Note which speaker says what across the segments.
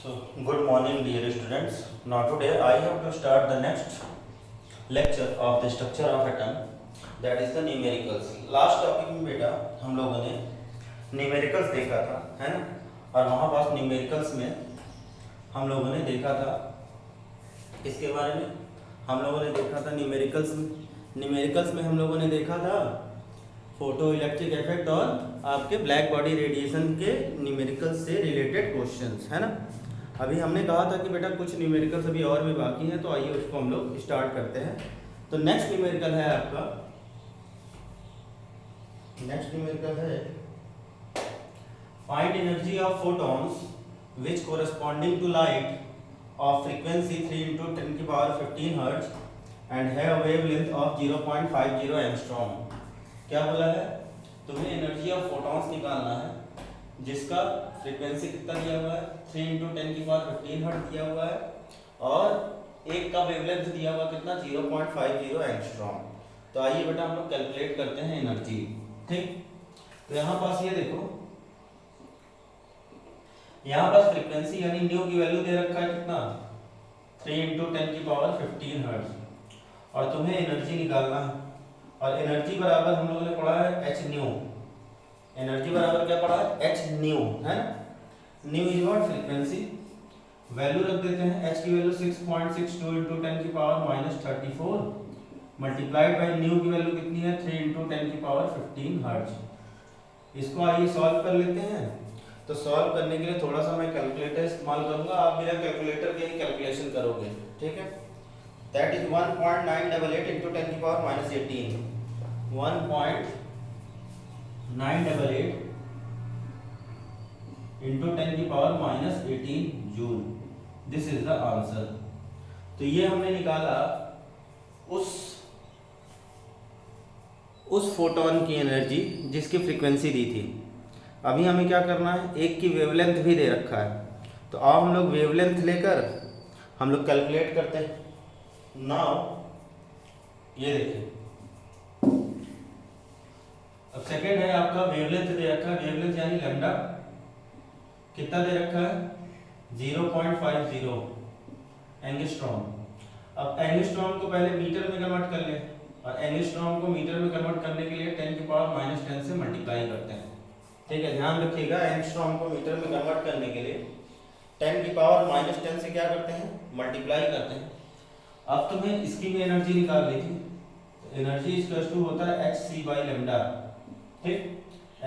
Speaker 1: So, good morning dear students. Now today I have to start the next lecture of the structure of atom, that is the numericals. Last topic में बेटा हम लोगों ने numericals देखा था, है ना? और वहाँ पास numericals में हम लोगों ने देखा था इसके बारे में हम लोगों ने देखा था numericals में हम लोगों ने देखा था फोटो इलेक्ट्रिक इफेक्ट और आपके ब्लैक बॉडी रेडिएशन के न्यूमेरिकल्स से रिलेटेड क्वेश्चंस, है ना। अभी हमने कहा था कि बेटा कुछ न्यूमेरिकल्स अभी और भी बाकी हैं, तो आइए उसको हम लोग स्टार्ट करते हैं। तो नेक्स्ट न्यूमेरिकल है आपका, नेक्स्ट न्यूमेरिकल है find energy of photons which corresponding to light of frequency 3 × 10⁻15 hertz and have wavelength of 0.50 angstrom. क्या बोला है? तुम्हें एनर्जी ऑफ फोटॉन्स निकालना है जिसका फ्रीक्वेंसी कितना दिया हुआ है, 3 × 10⁻15 हर्ट्ज दिया हुआ है और एक का वेवलेंथ दिया हुआ कितना, 0.50 एंगस्ट्रॉम। तो आइए बेटा हम लोग कैलकुलेट करते हैं एनर्जी। ठीक, तो यहाँ पास ये देखो, यहाँ पास फ्रीक्वेंसी यानी न्यू की वैल्यू दे रखा है कितना, 3 × 10⁻15 हर्ट्ज और तुम्हें एनर्जी निकालना है। और एनर्जी बराबर हम लोगों ने पढ़ा है एच न्यू। एनर्जी बराबर क्या पढ़ा है, एच न्यू, है ना। New is what, frequency. Value रख देते हैं, एच की वैल्यू 6.62 × 10⁻34 मल्टीप्लाइड बाय न्यू की वैल्यू कितनी है, 3 × 10⁻15 हर्ट्ज। इसको आइए सॉल्व कर लेते हैं। तो सॉल्व करने के लिए थोड़ा सा मैं कैलकुलेटर इस्तेमाल करूंगा, आप बिना कैलकुलेटर के ही कैलकुलेशन करोगे, ठीक है। That is 1.988 × 10⁻18 1.988 × 10⁻18 joule. This is the answer. तो ये हमने निकाला उस फोटोन की एनर्जी जिसकी फ्रीक्वेंसी दी थी। अभी हमें क्या करना है, एक की वेवलेंथ भी दे रखा है, तो अब हम लोग वेवलेंथ लेकर हम लोग कैलकुलेट करते हैं। नाउ ये देखिए, अब सेकेंड है आपका वेवलेंथ दे रखा है, वेवलेंथ यानी लैम्डा कितना दे रखा है, 0.50 एंगस्ट्रॉम। अब एंगस्ट्रॉम को पहले मीटर में कन्वर्ट कर लें और एंगस्ट्रॉम को मीटर में कन्वर्ट करने के लिए 10⁻−10 से मल्टीप्लाई करते हैं। ठीक है, ध्यान रखिएगा, एंगस्ट्रॉम को मीटर में कन्वर्ट करने के लिए 10⁻−10 से क्या करते हैं, मल्टीप्लाई करते हैं। अब तुम्हें इसकी भी एनर्जी निकालनी थी। एनर्जी इक्वल्स टू होता है hc/λ। ठीक,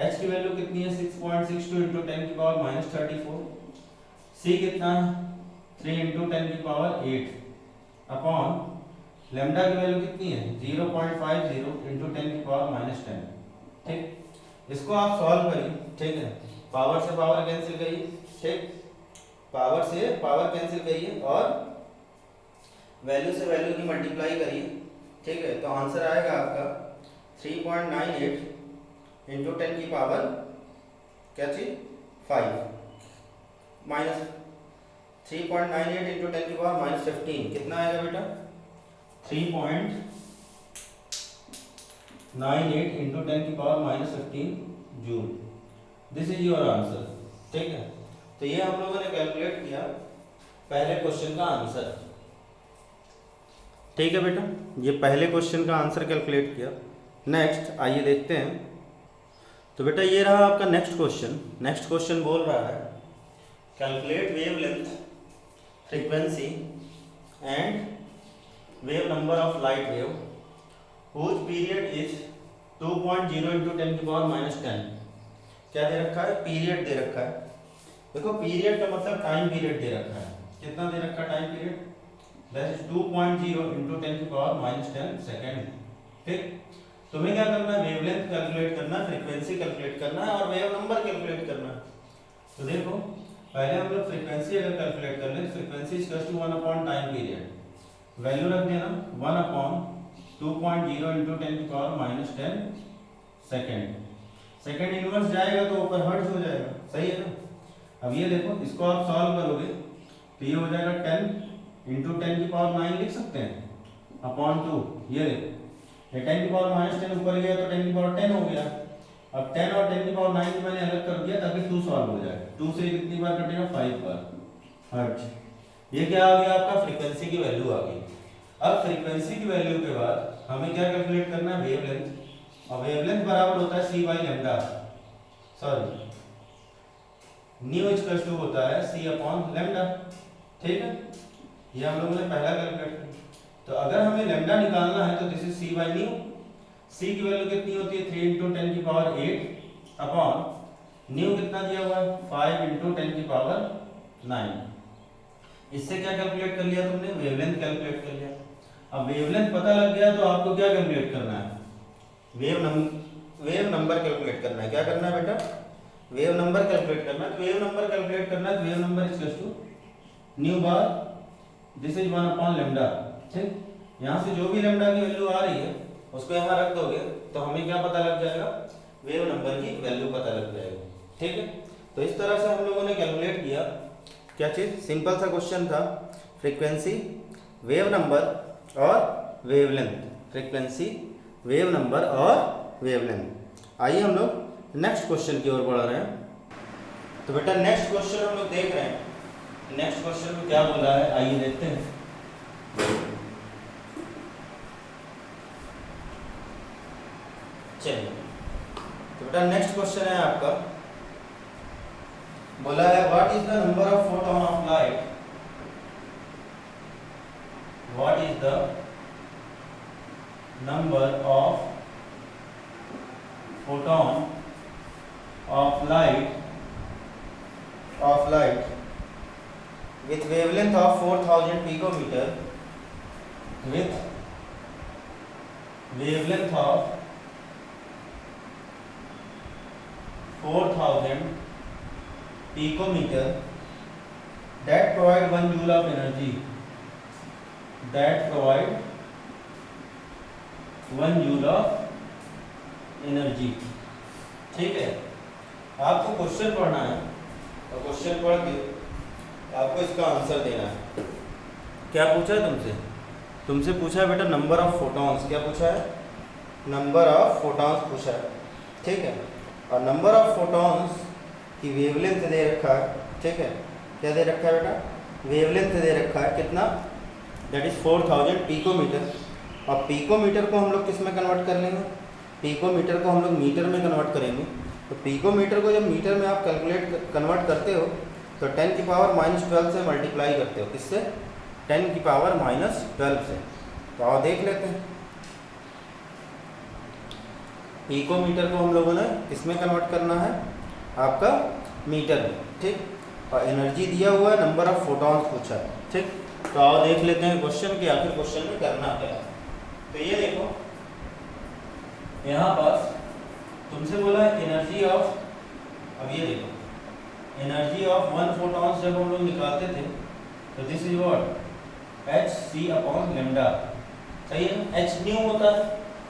Speaker 1: h की वैल्यू कितनी है, 6.62 × 10⁻34। c कितना है, 3 × 10⁸ अपॉन लैम्डा की वैल्यू कितनी है, 0.50 × 10⁻10। ठीक, इसको आप सॉल्व करिए। ठीक है, पावर से पावर कैंसिल करिए, ठीक, पावर से पावर कैंसिल करिए और वैल्यू से वैल्यू की मल्टीप्लाई करिए। ठीक है, तो आंसर आएगा आपका 3.98 × 10⁻, क्या चीज, 5 माइनस 3.98 × 10⁻−15 कितना आएगा बेटा, 3.98 × 10⁻−15 joule. This is your answer. ठीक है, तो ये हम लोगों ने कैलकुलेट किया पहले क्वेश्चन का आंसर। ठीक है बेटा, ये पहले क्वेश्चन का आंसर कैलकुलेट किया। नेक्स्ट आइए देखते हैं। तो बेटा ये रहा आपका नेक्स्ट क्वेश्चन। नेक्स्ट क्वेश्चन बोल रहा है calculate wavelength, frequency and wave number of light wave whose period is 2.0 × 10⁻−10। क्या दे रखा है, पीरियड दे रखा है। देखो पीरियड का मतलब टाइम पीरियड दे रखा है। कितना दे रखा है time period, that is 2.0 × 10⁻10 second. ठीक, तुम्हें क्या करना है, वेवलेंथ कैलकुलेट करना है, फ्रीक्वेंसी कैलकुलेट करना है और वेव नंबर कैलकुलेट करना है। तो देखो पहले हम लोग फ्रीक्वेंसी अगर कैलकुलेट कर लें, frequency equals to 1 upon time period, value रख देना 1 अपॉन 2.0 × 10⁻10 सेकेंड। सेकेंड इनवर्स जाएगा तो ऊपर हर्ट्ज हो जाएगा, सही है ना। अब ये देखो, इसको आप सॉल्व करोगे तो ये हो जाएगा 10 × 10⁻9 लिख सकते हैं अपॉन 2। ये देखो, ये 10⁻−10 ऊपर गया तो 10⁻10 हो गया। अब 10 और 10⁻9 मैंने अलग कर दिया ताकि 2 सॉल्व हो जाए। 2 से कितनी बार कटेगा, 5 बार। हर्ट्ज। ये क्या आ गया आपका, फ्रीक्वेंसी की वैल्यू आ गई। अब फ्रीक्वेंसी की वैल्यू के बाद हमें क्या कैलकुलेट करना है, वेवलेंथ। और वेवलेंथ बराबर होता है c by lambda, sorry nu equal to होता है सी अपॉन लेमडा। ठीक है, ये हम लोगों ने पहला कैलकुलेट किया। तो अगर हमें लेमडा निकालना है तो this is C by nu. C की वैल्यू कितनी होती है, 3 × 10⁸ अपॉन न्यू कितना दिया हुआ है, 5 × 10⁹। इससे क्या कैलकुलेट कर लिया तुमने, वेवलेंथ कैलकुलेट कर लिया। अब वेवलेंथ पता लग गया तो आपको क्या कैलकुलेट करना है, वेव नंबर कैलकुलेट करना है। क्या करना है बेटा, वेव नंबर कैलकुलेट करना है। वेव नंबर कैलकुलेट करना है तो wave number equals to nu bar, this is 1 upon lambda. ठीक, यहाँ से जो भी लेमडा की वैल्यू आ रही है उसको यहाँ रख दोगे तो हमें क्या पता लग जाएगा, वेव नंबर की वैल्यू पता लग जाएगी। ठीक है, तो इस तरह से हम लोगों ने कैलकुलेट किया। क्या चीज, सिंपल सा क्वेश्चन था, फ्रीक्वेंसी, वेव नंबर और वेवलेंथ। फ्रीक्वेंसी, वेव नंबर और वेवलेंथ। आइए हम लोग नेक्स्ट क्वेश्चन की ओर बढ़ रहे हैं। तो बेटा नेक्स्ट क्वेश्चन हम लोग देख रहे हैं, नेक्स्ट क्वेश्चन में क्या बोला है, आइए देखते हैं। चलिए, तो बेटा नेक्स्ट क्वेश्चन है आपका, बोला है what is the number of photon of light, what is the number of photon of light with wavelength of 4000 picometer, with wavelength of 4000 picometer that provide 1 joule of energy, that provide 1 joule of energy। ठीक है, आपको question पढ़ना है और question पढ़ के आपको इसका आंसर देना है। क्या पूछा है तुमसे, तुमसे पूछा है बेटा नंबर ऑफ फोटॉन्स। क्या पूछा है, नंबर ऑफ फोटॉन्स पूछा है। ठीक है, और नंबर ऑफ फोटॉन्स की वेवलेंथ दे रखा है। ठीक है, क्या दे रखा है बेटा, वेवलेंथ दे रखा है कितना, दैट इज 4000 पिकोमीटर। और पिकोमीटर को हम लोग किस में कन्वर्ट कर लेंगे, पिकोमीटर को हम लोग मीटर में कन्वर्ट करेंगे। तो पिकोमीटर को जब मीटर में आप कन्वर्ट करते हो तो 10 की पावर -12 से मल्टीप्लाई करते हो, किससे, 10 की पावर -12 से। तो आओ देख लेते हैं, पिकोमीटर को हम लोगों ने किसमें कन्वर्ट करना है, आपका मीटर में। ठीक, और एनर्जी दिया हुआ है, नंबर ऑफ फोटॉन्स पूछा है। ठीक, तो आओ देख लेते हैं क्वेश्चन के आखिर क्वेश्चन में करना क्या है। तो ये देखो, यहाँ पास तुमसे बोला है एनर्जी ऑफ, अब ये देखो एनर्जी ऑफ 1 फोटॉन्स जब हम लोग निकालते थे तो this is what, hc upon lambda. सही है, h न्यू होता है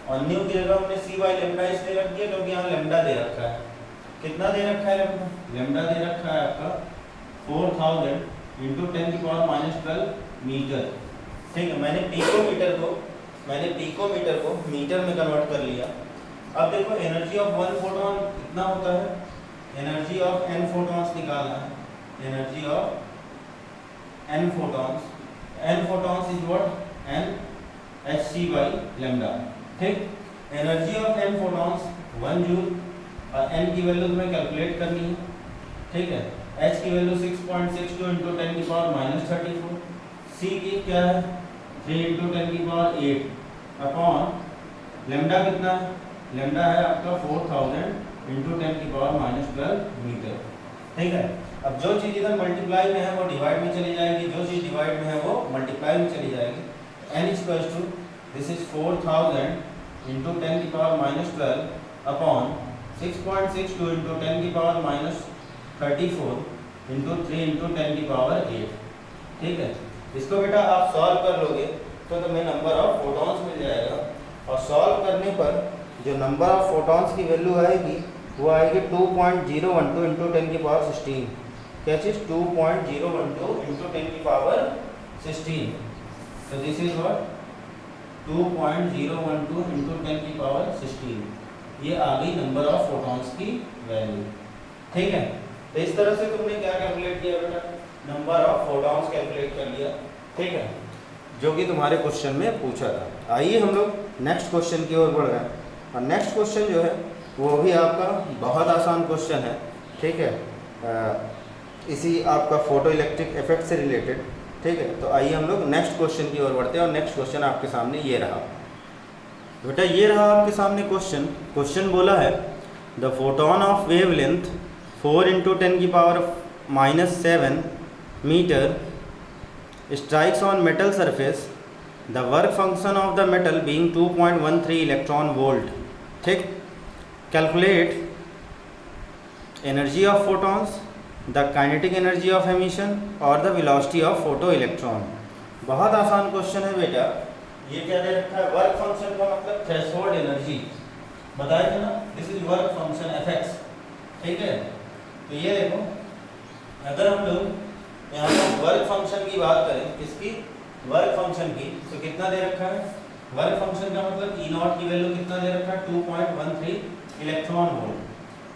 Speaker 1: और न्यू की जगह हमने c बाई लेमडा इसलिए रख दिया क्योंकि यहाँ लेमडा दे रखा है। कितना दे रखा है लेमडा, लेमडा दे रखा है आपका 4000 × 10 की पावर -12 मीटर। ठीक है, मैंने पिकोमीटर को मीटर में कन्वर्ट कर लिया। अब देखो एनर्जी ऑफ 1 फोटॉन कितना होता है, एनर्जी ऑफ n फोटॉन्स निकालना है, energy of n photons is what, n hc by lambda. ठीक, energy of n photons 1 joule और n की वैल्यू तुम्हें कैलकुलेट करनी है। ठीक है, h की वैल्यू 6.62 × 10 की पावर -34, c की क्या है 3 × 10 की पावर 8 अपॉन लेमडा कितना है, लेमडा है आपका 4000 × 10 की पावर -12 मीटर। ठीक है, अब जो चीज़ इधर मल्टीप्लाई में है वो डिवाइड में चली जाएगी, जो चीज़ डिवाइड में है वो मल्टीप्लाई में चली जाएगी। n equals to this is 4000 × 10 की पावर -12 अपॉन 6.62 × 10 की पावर -34 × 3 × 10 की पावर 8। ठीक है, इसको बेटा आप सॉल्व कर लोगे तो तुम्हें नंबर ऑफ फोटॉन्स मिल जाएगा। और सॉल्व करने पर जो नंबर ऑफ फोटॉन्स की वैल्यू आएगी वो आएगी 2.012 × 10 की पावर 16। क्या चीज़, 2.012 × 10 की पावर 16। तो दिस इज व्हाट, 2.012 × 10 की पावर 16। ये आ गई नंबर ऑफ फोटॉन्स की वैल्यू। ठीक है, तो इस तरह से तुमने क्या कैलकुलेट किया बेटा, number number of photons calculate कर लिया, ठीक है, जो कि तुम्हारे क्वेश्चन में पूछा था। आइए हम लोग नेक्स्ट क्वेश्चन की ओर बढ़ रहे हैं। और नेक्स्ट क्वेश्चन जो है वो भी आपका बहुत आसान क्वेश्चन है, ठीक है, इसी आपका फोटो इलेक्ट्रिक इफेक्ट से रिलेटेड, ठीक है। तो आइए हम लोग नेक्स्ट क्वेश्चन की ओर बढ़ते हैं। और नेक्स्ट क्वेश्चन आपके सामने ये रहा बेटा, ये रहा आपके सामने क्वेश्चन। क्वेश्चन बोला है the photon of wavelength 4 × 10⁻⁷ metre strikes on metal surface, the work function of the metal being 2.13 electron volt, ठीक। calculate energy of photons, the kinetic energy of emission और the velocity of photoelectron। बहुत आसान question है बेटा। ये क्या दे रखा है, वर्क फंक्शन का मतलब थ्रेशोल्ड एनर्जी बताया था ना, this is work function fx, ठीक है। तो ये देखो, अगर हम लोग यहाँ पर वर्क फंक्शन की बात करें, किसकी, वर्क फंक्शन की, तो कितना दे रखा है, वर्क फंक्शन का मतलब ई नॉट की वैल्यू कितना दे रखा है, 2.13 इलेक्ट्रॉन वोल्ट।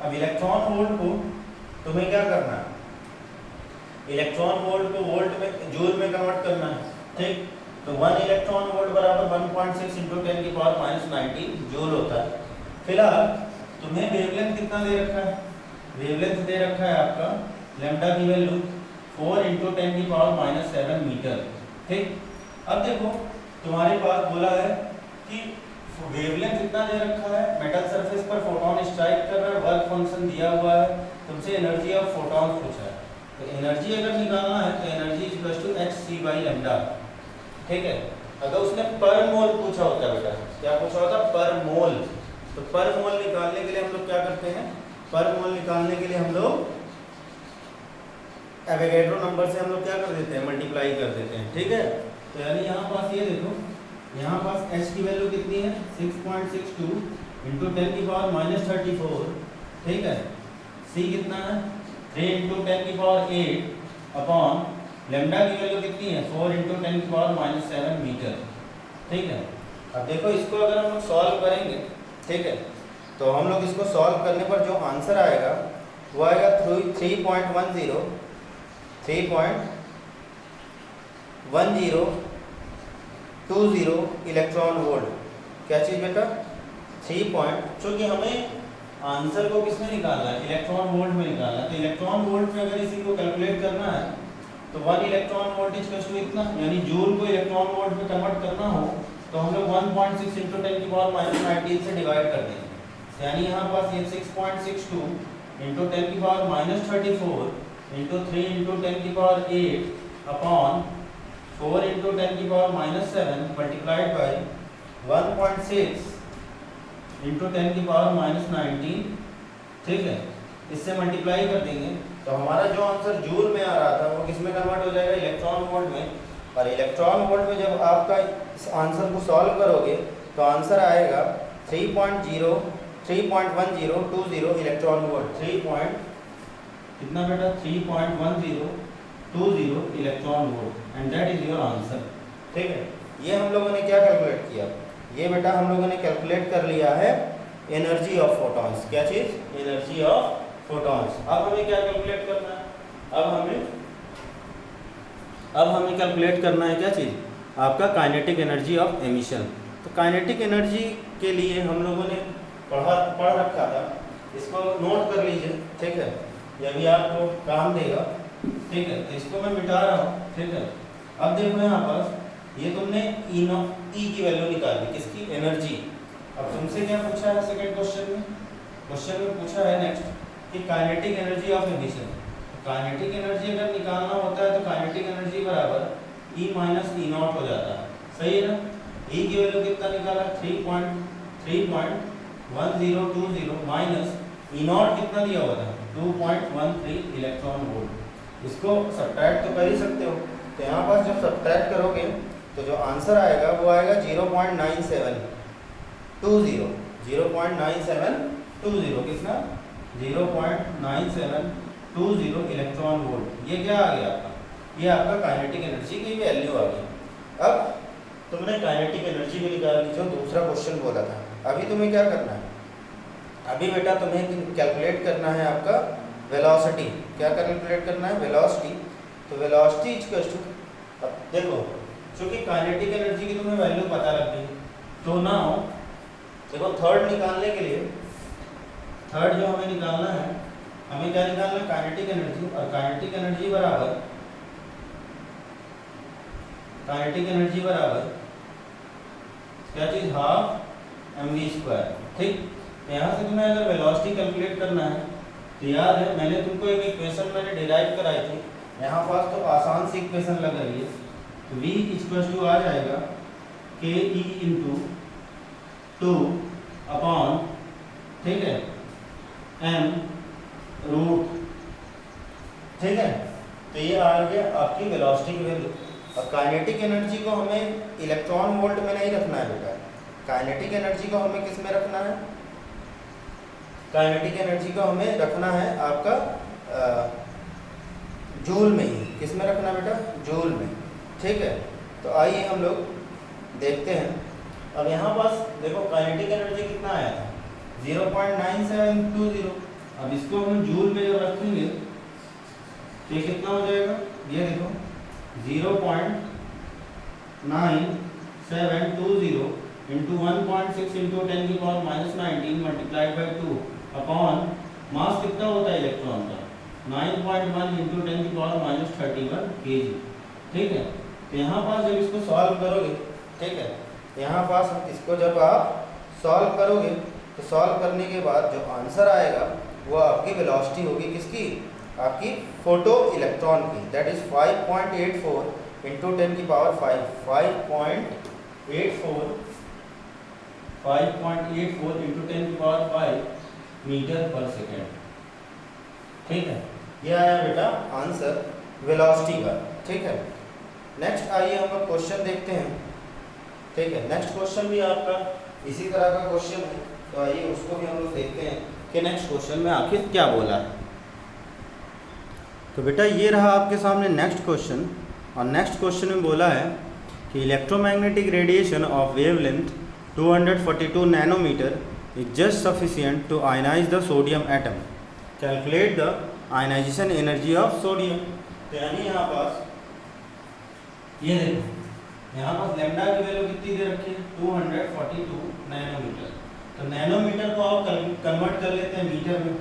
Speaker 1: अब इलेक्ट्रॉन वोल्ट को तुम्हें क्या करना है, इलेक्ट्रॉन वोल्ट को वोल्ट में, जूल में कन्वर्ट करना है, ठीक। तो 1 इलेक्ट्रॉन वोल्ट बराबर 1.6 × 10⁻⁻19 जूल होता है। फिलहाल तुम्हें वेवलेंथ कितना दे रखा है, वेवलेंथ दे रखा है आपका लैम्डा की वैल्यू 4 × 10⁻⁷ मीटर, ठीक। अब देखो तुम्हारे पास बोला है कि वेवलेंथ कितना दे रखा है, मेटल सरफेस पर फोटोन स्ट्राइक कर रहा है, वर्क फंक्शन दिया हुआ है, तुमसे एनर्जी ऑफ फोटॉन पूछा है। तो एनर्जी अगर निकालना है तो एनर्जी इक्वल्स टू hc/λ, ठीक है। अगर उसने पर मोल पूछा होता बेटा, क्या पूछा होता, पर मोल, तो पर मोल निकालने के लिए हम लोग क्या करते हैं, पर मोल निकालने के लिए हम लोग एवोगैड्रो नंबर से हम लोग क्या कर देते हैं, मल्टीप्लाई कर देते हैं, ठीक है। तो यानी यहाँ पास ये देखो, यहाँ पास h की वैल्यू कितनी है, 6.62 × 10⁻34, ठीक है। c कितना है, 3 × 10⁸ अपॉन लैम्डा की वैल्यू कितनी है, 4 × 10⁻⁷ मीटर, ठीक है। अब देखो इसको अगर हम लोग सॉल्व करेंगे, ठीक है, तो हम लोग इसको सॉल्व करने पर जो आंसर आएगा वो आएगा 3.1020 इलेक्ट्रॉन वोल्ट। क्या चीज़ बेटा, 3 चूँकि हमें आंसर को किसमें निकालना है, इलेक्ट्रॉन वोल्ट में निकालना है। तो इलेक्ट्रॉन वोल्ट में अगर इसी को कैलकुलेट करना है तो 1 इलेक्ट्रॉन वोल्ट इक्वल्स टू इतना, यानी जूल को इलेक्ट्रॉन वोल्ट में कन्वर्ट करना हो तो हम लोग 1.6 × 10⁻⁻19 से डिवाइड कर देंगे। यानी यहाँ पास ये 6.62 × 10⁻34 × 3 × 10⁸ अपॉन 4 × 10⁻⁷ मल्टीप्लाइड बाय 1.6 × 10⁻⁻19, ठीक है। इससे मल्टीप्लाई कर देंगे तो हमारा जो आंसर जूल में आ रहा था वो किस में कन्वर्ट हो जाएगा, इलेक्ट्रॉन वोल्ट में। और इलेक्ट्रॉन वोल्ट में जब आपका इस आंसर को सॉल्व करोगे तो आंसर आएगा 3.1020 इलेक्ट्रॉन वोल्ट, कितना बेटा, 3.1020 electron volt, and that is your answer, ठीक है। ये हम लोगों ने क्या कैलकुलेट किया, ये बेटा हम लोगों ने कैलकुलेट कर लिया है एनर्जी ऑफ फोटॉन्स। क्या चीज़, एनर्जी ऑफ फोटॉन्स। अब हमें क्या कैलकुलेट करना है, अब हमें कैलकुलेट करना है क्या चीज़, आपका काइनेटिक एनर्जी ऑफ एमिशन। तो काइनेटिक एनर्जी के लिए हम लोगों ने पढ़ रखा था, इसको नोट कर लीजिए, ठीक है, यह भी आपको काम देगा, ठीक है। तो इसको मैं मिटा रहा हूँ, ठीक है। अब देखो यहाँ पास ये तुमने ई की वैल्यू निकाली, किसकी, एनर्जी। अब तुमसे क्या पूछा है सेकंड क्वेश्चन में पूछा है नेक्स्ट कि kinetic energy of emission. Kinetic energy अगर निकालना होता है तो काइनेटिक एनर्जी बराबर E - E0 हो जाता है, सही है ना। E की वैल्यू कितना निकाला, 3.1020 माइनस E0 कितना दिया हुआ था, 2.13 इलेक्ट्रॉन वोल्ट। इसको सब्ट्रैक्ट तो कर ही सकते हो, तो यहाँ पास जब सब्ट्रैक्ट करोगे तो जो आंसर आएगा वो आएगा 0.9720 कितना, 0.9720 इलेक्ट्रॉन वोल्ट। ये क्या आ गया आपका, ये आपका काइनेटिक एनर्जी की वैल्यू आ गई। अब तुमने काइनेटिक एनर्जी भी निकाल ली, जो दूसरा क्वेश्चन बोला था। अभी तुम्हें क्या करना है, अभी बेटा तुम्हें कैलकुलेट करना है आपका वेलोसिटी। क्या कैलकुलेट करना है, वेलोसिटी। तो वेलोसिटी इक्वल्स टू, अब देखो चूंकि काइनेटिक एनर्जी की तुम्हें वैल्यू पता लग गई, तो नाउ देखो थर्ड निकालने के लिए, थर्ड जो हमें निकालना है, हमें क्या निकालना है, काइनेटिक एनर्जी, और काइनेटिक एनर्जी बराबर, काइनेटिक एनर्जी बराबर क्या चीज, हाफ mv²। ठीक, यहाँ से तुम्हें अगर वेलोसिटी कैलकुलेट करना है तो याद है मैंने तुमको एक इक्वेशन मैंने डिराइव कराई थी, यहाँ पास तो आसान सी इक्वेशन लग रही है, तो v इक्वल्स टू आ जाएगा के ई इंटू 2 अपॉन, ठीक है, m रूट, ठीक है। तो ये आ गया आपकी वेलोसिटी की वैल्यू। और काइनेटिक एनर्जी को हमें इलेक्ट्रॉन वोल्ट में नहीं रखना है बेटा, काइनेटिक एनर्जी को हमें किस में रखना है, काइनेटिक एनर्जी को हमें रखना है आपका जूल में ही, किस में रखना है बेटा, जूल में, ठीक है। तो आइए हम लोग देखते हैं। अब यहाँ पास देखो काइनेटिक एनर्जी कितना आया था, 0.9720। अब इसको हम जूल में जब रखेंगे तो ये कितना हो जाएगा, ये देखो 0.9720 into 1.6 into 10⁻⁻19 multiplied by 2 upon mass कितना होता है इलेक्ट्रॉन का, 9.1 इंटू 10⁻31 kg, ठीक है। तो यहाँ पास जब इसको सॉल्व करोगे, ठीक है, यहाँ पास इसको जब आप सॉल्व करोगे तो सॉल्व करने के बाद जो आंसर आएगा वो आपकी वेलोसिटी होगी, किसकी, आपकी फोटो इलेक्ट्रॉन की, that is 5.84 into 10⁵, 5.84 into 10⁵ metre पर सेकेंड, ठीक है। ये आया बेटा आंसर वेलोसिटी का, ठीक है। नेक्स्ट आइए हम लोग क्वेश्चन देखते हैं, ठीक है। नेक्स्ट क्वेश्चन भी आपका इसी तरह का क्वेश्चन है, तो आइए उसको भी हम लोग देखते हैं कि नेक्स्ट क्वेश्चन में आखिर क्या बोला है। तो बेटा ये रहा आपके सामने नेक्स्ट क्वेश्चन, और नेक्स्ट क्वेश्चन में बोला है कि electromagnetic radiation of wavelength 242 nanometre is just sufficient to ionise the sodium atom, calculate the ionisation energy of sodium. तो यानी यहाँ पास ये देखो, यहाँ पास लैम्डा की वैल्यू कितनी दे रखी है, 242 नैनोमीटर। तो नैनोमीटर को आप कन्वर्ट कर लेते हैं मीटर में,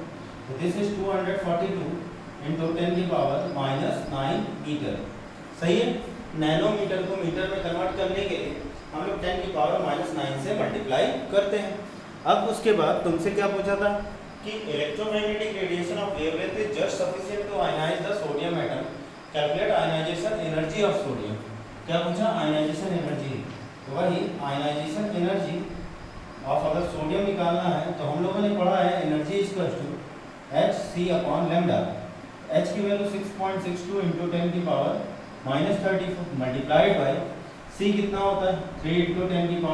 Speaker 1: तो दिस इज 242 इंटू 10⁻⁻9 मीटर, सही है। नैनोमीटर को मीटर में कन्वर्ट करने के लिए हम लोग 10⁻⁻9 से मल्टीप्लाई करते हैं। अब उसके बाद तुमसे क्या पूछा था कि electromagnetic radiation of wavelength is just sufficient to ionise the sodium atom, calculate ionisation energy of sodium. क्या पूछा, आयनाइजेशन एनर्जी। तो वही आयनाइजेशन एनर्जी ऑफ, अगर सोडियम निकालना है तो हम लोगों ने पढ़ा है energy equals to Hc upon lambda. H की वैल्यू 6.62 इंटू 10⁻⁻34 मल्टीप्लाइड बाई C कितना होता है, 3 इंटू 10⁸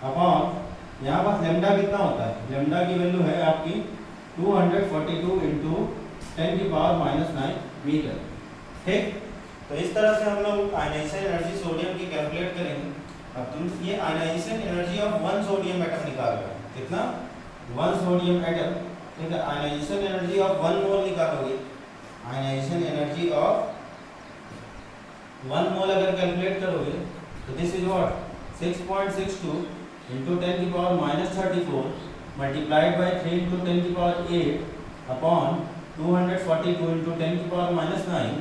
Speaker 1: अपॉन यहाँ पास लैम्डा कितना होता है, लैम्डा की वैल्यू है आपकी 242 इंटू 10⁻�9 मीटर, ठीक। तो इस तरह से हम लोग आयनाइजेशन एनर्जी सोडियम की कैलकुलेट करेंगे। अब तुम ये ionisation energy of 1 sodium atom निकाल रहे हो, कितना, 1 सोडियम एटम, ठीक है। आयनाइजेशन एनर्जी ऑफ 1 मोल निकालोगे, आयनाइजेशन एनर्जी ऑफ 1 मोल अगर कैलकुलेट करोगे तो this is what, 6.62 into 10⁻⁻34 multiplied by 3 into 10⁸ upon 242 into 10⁻�9।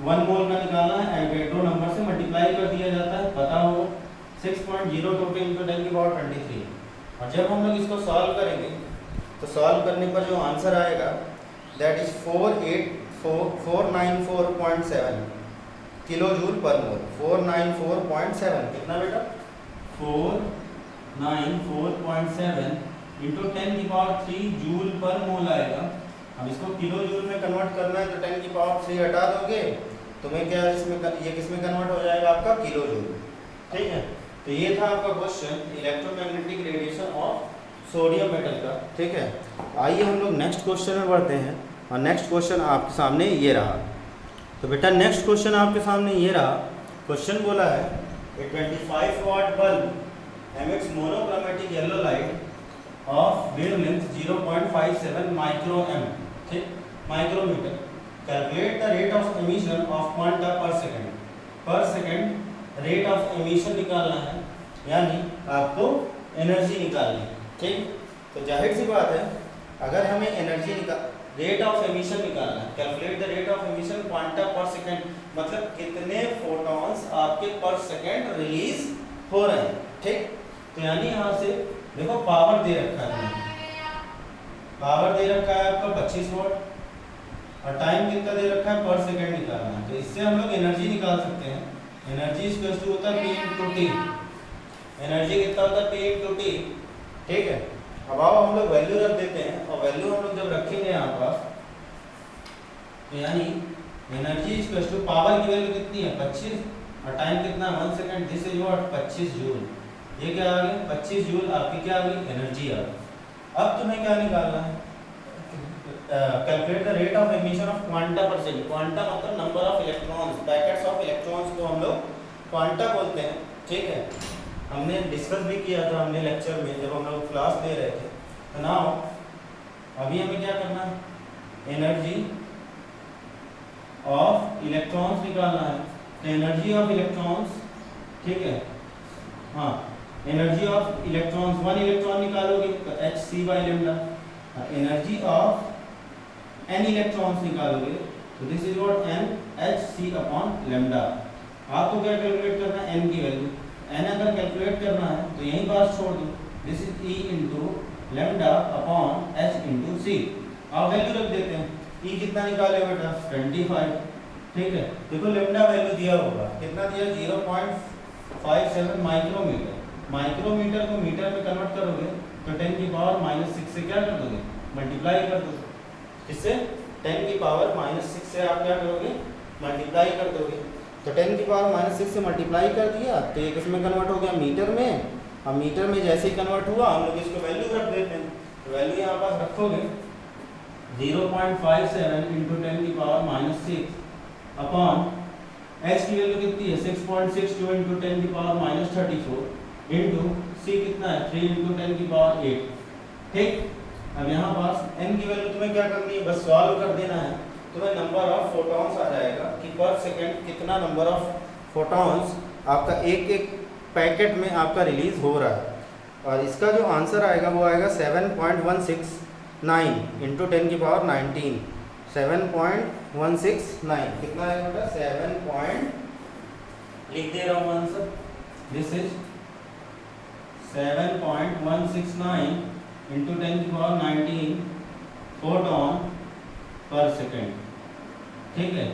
Speaker 1: 1 मोल का निकालना है, एवोगैड्रो नंबर से मल्टीप्लाई कर दिया जाता है, पता होगा 6.02 इंटू 10⁻23। और जब हम लोग इसको सॉल्व करेंगे तो सॉल्व करने पर जो आंसर आएगा दैट इज 494.7 किलो जूल पर मोल, 494.7 कितना बेटा, 494.7 इंटू 10⁻³ जूल पर मोल आएगा। अब इसको किलो जूल में कन्वर्ट करना है तो 10⁻³ हटा दोगे, तुम्हें क्या इसमें ये किस में कन्वर्ट हो जाएगा, आपका किलो जूल, ठीक है। तो ये था आपका question electromagnetic radiation of sodium metal का, ठीक है। आइए हम लोग नेक्स्ट क्वेश्चन में बढ़ते हैं, और नेक्स्ट क्वेश्चन आपके सामने ये रहा। तो बेटा नेक्स्ट क्वेश्चन आपके सामने ये रहा, क्वेश्चन बोला है a 25 watt bulb emits monochromatic yellow light of wavelength 0.57 micro m, ठीक, micrometre, calculate the rate of emission of quanta per second rate of emission निकालना है, यानी आपको एनर्जी निकालनी है। ठीक, तो जाहिर सी बात है अगर हमें एनर्जी रेट ऑफ एमिशन निकालना है, calculate the rate of emission quanta per second, मतलब कितने फोटॉन्स आपके पर सेकंड रिलीज हो रहे हैं। ठीक, तो यानी यहाँ से देखो पावर दे रखा है, पावर दे रखा है आपका 25 वॉट और टाइम कितना दे रखा है पर सेकंड निकालना है। तो इससे हम लोग एनर्जी निकाल सकते हैं। एनर्जी इक्वल टू होता है P इंटू टी। एनर्जी कितना होता है P इंटू टी। ठीक है, अब आओ हम लोग वैल्यू रख देते हैं और वैल्यू हम लोग जब रखेंगे यहाँ पास तो यानी एनर्जी इक्वल टू पावर की वैल्यू कितनी है 25 और टाइम कितना 1 second, this is what 25 joule. ये क्या आ गया 25 जूल आपकी क्या आ गई एनर्जी आ गई। अब तुम्हें क्या निकालना है, calculate the rate of emission of quanta per second. Quanta मतलब number of electrons, packets of electrons को हम लोग क्वांटा बोलते हैं। ठीक है, हमने डिस्कस भी किया था हमने लेक्चर में जब हम लोग क्लास ले रहे थे। तो नाउ अभी हमें क्या करना है, एनर्जी ऑफ इलेक्ट्रॉन्स निकालना है। तो एनर्जी ऑफ इलेक्ट्रॉन्स, ठीक है, हाँ एनर्जी ऑफ इलेक्ट्रॉन्स, 1 इलेक्ट्रॉन निकालोगे तो hc by lambda. Energy of n electrons निकालोगे तो this is what n hc upon lambda. आपको क्या कैलकुलेट करना है, n की वैल्यू। n अगर कैलकुलेट करना है तो यही बात छोड़ दो, this is e into lambda upon h into c. आप वैल्यू रख देते हैं, e कितना निकाले बेटा 25। ठीक है, देखो लेमडा वैल्यू दिया होगा कितना दिया 0.57 माइक्रोमीटर। माइक्रोमीटर को मीटर में कन्वर्ट करोगे तो 10 की पावर -6 से क्या कर दोगे, मल्टीप्लाई कर दोगे। इससे 10 की पावर -6 से आप क्या करोगे, मल्टीप्लाई कर दोगे। तो 10 की पावर -6 से मल्टीप्लाई कर दिया तो ये किसमें कन्वर्ट हो गया, मीटर में। अब मीटर में जैसे ही कन्वर्ट हुआ हम लोग इसको वैल्यू रख देते हैं। तो वैल्यू यहाँ पास रखोगे 0.57 इंटू 10 की पावर -6 अपॉन h की वैल्यू कितनी है 6.62 इंटू 10 की पावर -34 इंटू c कितना है 3 इंटू 10 की पावर 8। ठीक, अब यहाँ पास n की वैल्यू तुम्हें क्या करनी है, बस सॉल्व कर देना है। तुम्हें नंबर ऑफ फोटॉन्स आ जाएगा कि पर सेकंड कितना नंबर ऑफ फोटॉन्स आपका एक एक पैकेट में आपका रिलीज हो रहा है। और इसका जो आंसर आएगा वो आएगा 7.169 इंटू 10 की पावर 19। 7.169 कितना आएगा बेटा 7 लिख दे रहा हूँ आंसर, दिस इज 7.169 इंटू 10 की पावर 19 फोटॉन पर सेकेंड। ठीक है,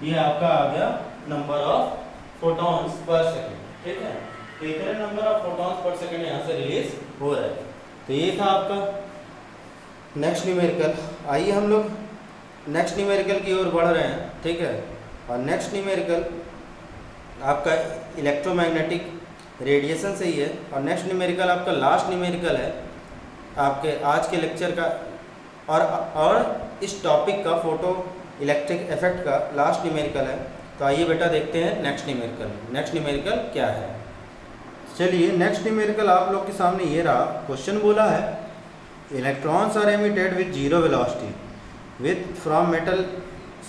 Speaker 1: ये आपका आ गया number of photons per second. ठीक है, कितने number of photons per second यहाँ से रिलीज हो रहा है। तो ये था आपका नेक्स्ट न्यूमेरिकल। आइए हम लोग नेक्स्ट न्यूमेरिकल की ओर बढ़ रहे हैं। ठीक है, और नेक्स्ट न्यूमेरिकल आपका इलेक्ट्रोमैग्नेटिक रेडिएशन से ही है। और नेक्स्ट न्यूमेरिकल आपका लास्ट न्यूमेरिकल है आपके आज के लेक्चर का और इस टॉपिक का फोटो इलेक्ट्रिक इफेक्ट का लास्ट न्यूमेरिकल है। तो आइए बेटा देखते हैं नेक्स्ट न्यूमेरिकल। नेक्स्ट न्यूमेरिकल क्या है, चलिए नेक्स्ट न्यूमेरिकल आप लोग के सामने ये रहा। क्वेश्चन बोला है electrons are emitted with zero velocity with from metal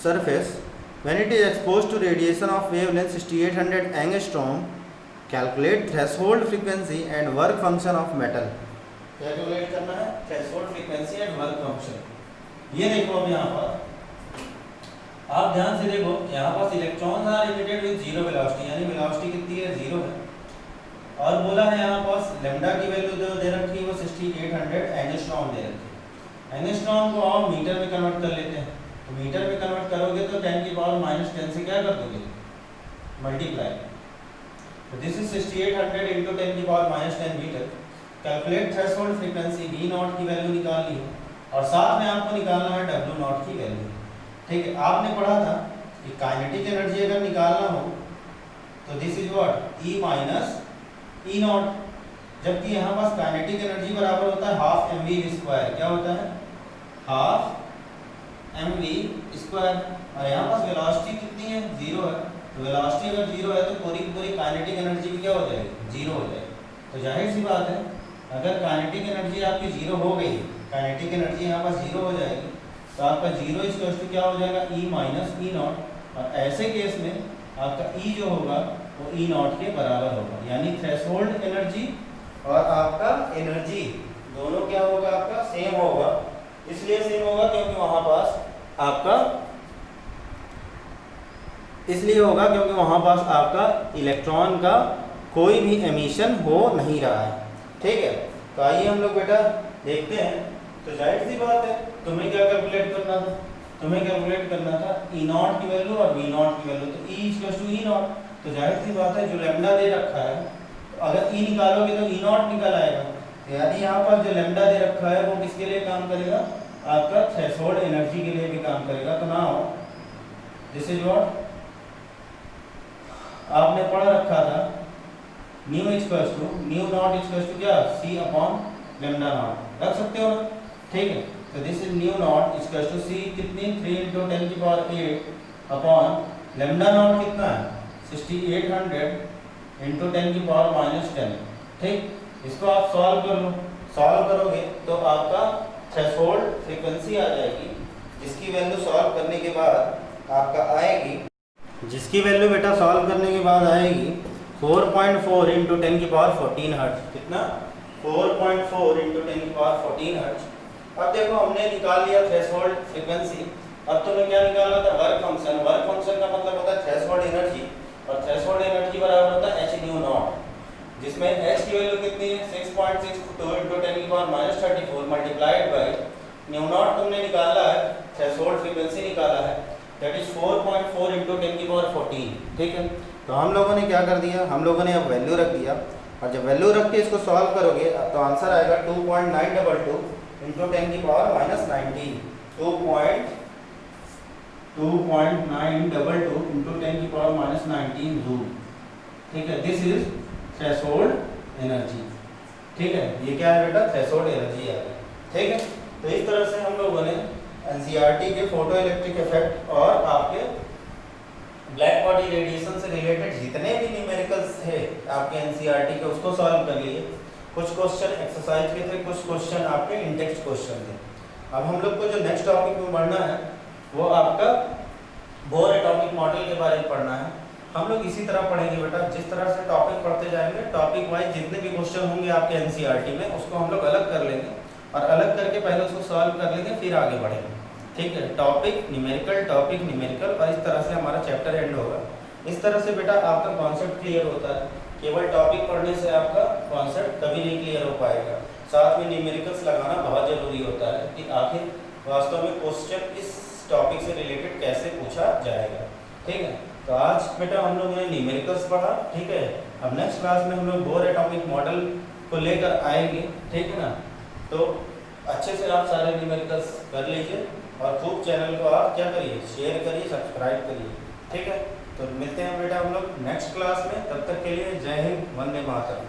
Speaker 1: surface when it is expose to radiation of wavelength 6800 angstrom. Calculate threshold frequency and work function of metal. Calculate करना है threshold frequency and work function. ये देखो अब यहाँ पर आप ध्यान से देखो, यहाँ पास electrons are emitted with zero velocity, यानी वेलोसिटी कितनी है 0 है। और बोला है यहाँ पास लेमडा की वैल्यू जो दे रखी है वो 6800 एंगस्ट्रॉम दे रखी है। एंगस्ट्रॉम को आप मीटर में कन्वर्ट कर लेते हैं। तो मीटर में कन्वर्ट करोगे तो 10 की पावर -10 से क्या कर दोगे, मल्टीप्लाई। तो दिस इज 6800 इंटू 10 की power -10 metre. Calculate threshold frequency V0 की वैल्यू निकालनी है और साथ में आपको निकालना है W0 की वैल्यू। ठीक है, आपने पढ़ा था कि काइनेटिक एनर्जी अगर निकालना हो तो this is what E minus E0, जबकि यहाँ पास काइनेटिक एनर्जी बराबर होता है हाफ mv²। क्या होता है, हाफ mv²। और यहाँ पास वेलोसिटी कितनी है 0 है। तो वेलोसिटी अगर 0 है तो पूरी की पूरी काइनेटिक एनर्जी भी क्या हो जाएगी 0 हो जाएगी। तो जाहिर सी बात है अगर काइनेटिक एनर्जी आपकी 0 हो गई, काइनेटिक एनर्जी यहाँ पास 0 हो जाएगी तो आपका 0 इक्वल टू क्या हो जाएगा, ई माइनस ई नॉट। और ऐसे केस में आपका ई जो होगा वो ई नॉट के बराबर होगा, यानी थ्रेशोल्ड एनर्जी और आपका एनर्जी दोनों क्या होगा, आपका सेम होगा। इसलिए सेम होगा क्योंकि वहां पास आपका इसलिए होगा क्योंकि वहां पास आपका इलेक्ट्रॉन का कोई भी एमिशन हो नहीं रहा है। ठीक है, तो आइए हम लोग बेटा देखते हैं। तो जाहिर सी बात है, तुम्हें क्या कैलकुलेट करना था, तुम्हें कैलकुलेट करना था ई नॉट की वैल्यू और वी नॉट की वैल्यू। तो E equal to E nought, तो जाहिर सी बात है जो लैम्डा दे रखा है, तो अगर ई निकालोगे तो ई नॉट निकल आएगा। तो यानी यहाँ पर जो लैम्डा दे रखा है वो किसके लिए काम करेगा, आपका थ्रेशोल्ड एनर्जी के लिए भी काम करेगा। तो नाउ दिस इज व्हाट आपने पढ़ रखा था, nu equals to nu not equals to क्या, सी अपॉन लैम्डा नॉट, रख सकते हो ना। ठीक है, तो this is nu not equals to c कितनी 3 × 10⁸ अपॉन लैम्डा नॉट कितना है 6800 × 10⁻⁻10। ठीक, इसको आप सॉल्व कर लो, सॉल्व करोगे तो आपका थ्रेशोल्ड फ्रीक्वेंसी आ जाएगी, जिसकी वैल्यू सॉल्व करने के बाद आपका आएगी, जिसकी वैल्यू बेटा सॉल्व करने के बाद आएगी 4.4 × 10⁻14 हर्ट्ज। कितना, 4.4 × 10⁻14 हर्ट्ज। अब देखो हमने निकाल लिया थ्रेशोल्ड फ्रीक्वेंसी, अब तुम्हें क्या निकालना था, वर्क फंक्शन। वर्क फंक्शन का मतलब होता है थ्रेशोल्ड एनर्जी, और थ्रेशोल्ड एनर्जी बराबर होता है h न्यू नॉट, जिसमें h की वैल्यू कितनी है 6.62 × 10⁻34 मल्टीप्लाइड बाय न्यू नॉट तुमने निकाला है, थ्रेशोल्ड फ्रीक्वेंसी निकाला है, दैट इज 4.4 × 10⁻14। ठीक है, तो हम लोगों ने क्या कर दिया, हम लोगों ने अब वैल्यू रख दिया, और जब वैल्यू रख के इसको सॉल्व करोगे तो आंसर आएगा 2.922 × 10⁻19 2.922 × 10⁻19 जूल। ठीक है, दिस इज थ्रेशोल्ड एनर्जी। ठीक है, ये क्या है बेटा, थ्रेशोल्ड एनर्जी है। ठीक है, तो इस तरह से हम लोगों ने एनसीईआरटी के फोटो इलेक्ट्रिक इफेक्ट और आपके ब्लैक बॉडी रेडिएशन से रिलेटेड जितने भी न्यूमेरिकल्स थे आपके एनसीईआरटी के, उसको सॉल्व कर लिए। कुछ क्वेश्चन एक्सरसाइज के थे, कुछ क्वेश्चन आपके इंटेक्स्ट क्वेश्चन थे। अब हम लोग को जो नेक्स्ट टॉपिक में पढ़ना है वो आपका बोर एटॉमिक मॉडल के बारे में पढ़ना है। हम लोग इसी तरह पढ़ेंगे बेटा, जिस तरह से टॉपिक पढ़ते जाएंगे, टॉपिक वाइज जितने भी क्वेश्चन होंगे आपके एनसीईआरटी में उसको हम लोग अलग कर लेंगे, और अलग करके पहले उसको सॉल्व कर लेंगे, फिर आगे बढ़ेंगे। ठीक है, टॉपिक न्यूमेरिकल, और इस तरह से हमारा चैप्टर एंड होगा। इस तरह से बेटा आपका कॉन्सेप्ट क्लियर होता है। केवल टॉपिक पढ़ने से आपका कॉन्सेप्ट कभी नहीं क्लियर हो पाएगा, साथ में न्यूमेरिकल्स लगाना बहुत ज़रूरी होता है कि आखिर वास्तव में क्वेश्चन इस टॉपिक से रिलेटेड कैसे पूछा जाएगा। ठीक है, तो आज बेटा हम लोगों ने न्यूमेरिकल्स पढ़ा। ठीक है, अब नेक्स्ट क्लास में हम लोग बोर एटॉमिक मॉडल को लेकर आएंगे। ठीक है ना, तो अच्छे से आप सारे न्यूमेरिकल्स कर लीजिए, और खूब चैनल को आप क्या करिए, शेयर करिए, सब्सक्राइब करिए। ठीक है, तो मिलते हैं बेटा हम लोग नेक्स्ट क्लास में, तब तक के लिए जय हिंद, वंदे मातरम।